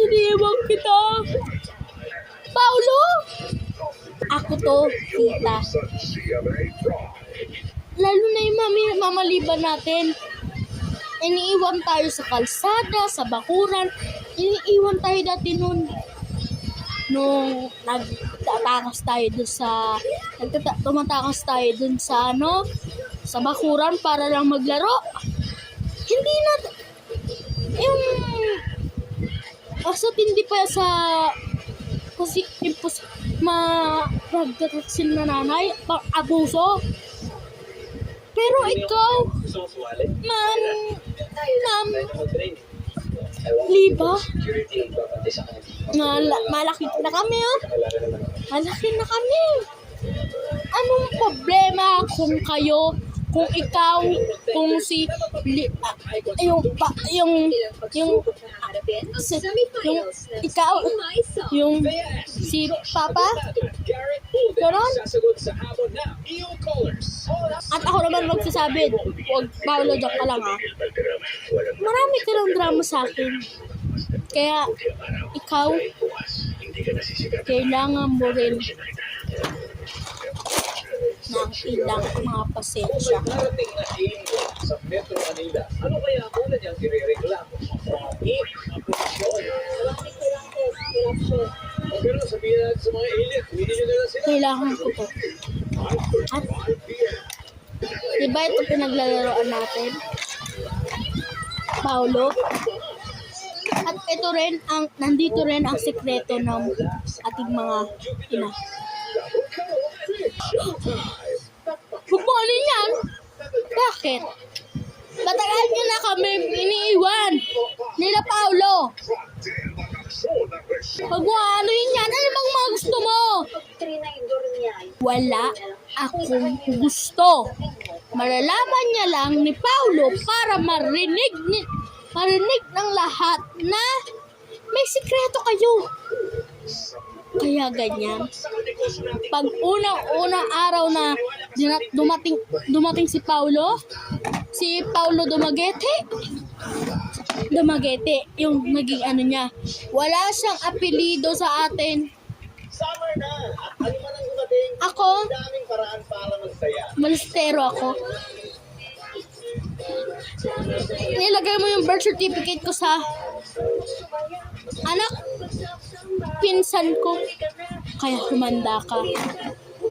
iniwan kita. Paulo! Ako to, tita. Lalo na yung mamaliban natin. Iniiwan tayo sa kalsada, sa bakuran. Iniiwan tayo dati nung tumatakas tayo dun sa sa bakuran para lang maglaro. Hindi na yung basta hindi pa sa kasi magdadaksil na nanay, abuso. Pero ikaw, ma'am, liba, malaki na kami, oh. Malaki na kami. Anong problema kung kayo, kung ikaw, kung si si Papa? Ganon? At ako naman magsasabi, huwag, Paulo, joke ka lang, ha? Marami ka ng drama sa akin. Kaya, ikaw, kailangan mo rin ng ilang mga pasensya. Sa Metro Manila, ano kaya ang una niyang irereklamo? Pero sabihin natin sa mga elit, hindi nyo na sila. Kailangan ko to. At, diba ito pinaglalaroan natin? Paulo? At ito rin, nandito rin ang sekreto ng ating mga ina. Huwag mo ano yan? Bakit? Matagal nyo na kami iniiwan nila Paulo. Huwag mo ano yun yan? Ano bang mga gusto mo? Wala akong gusto. Malalaman niya lang ni Paulo para marinig ng lahat na may sikreto kayo. Kaya ganyan. Pag unang araw na dumating si Paulo Dumaguete, yung naging ano niya. Wala siyang apelido sa atin. Summer na! At ano man ang dumating, Ako, daming paraan para magsaya. malistero ako. Nilagay mo yung birth certificate ko sa anak pinsan ko. Kaya humanda ka.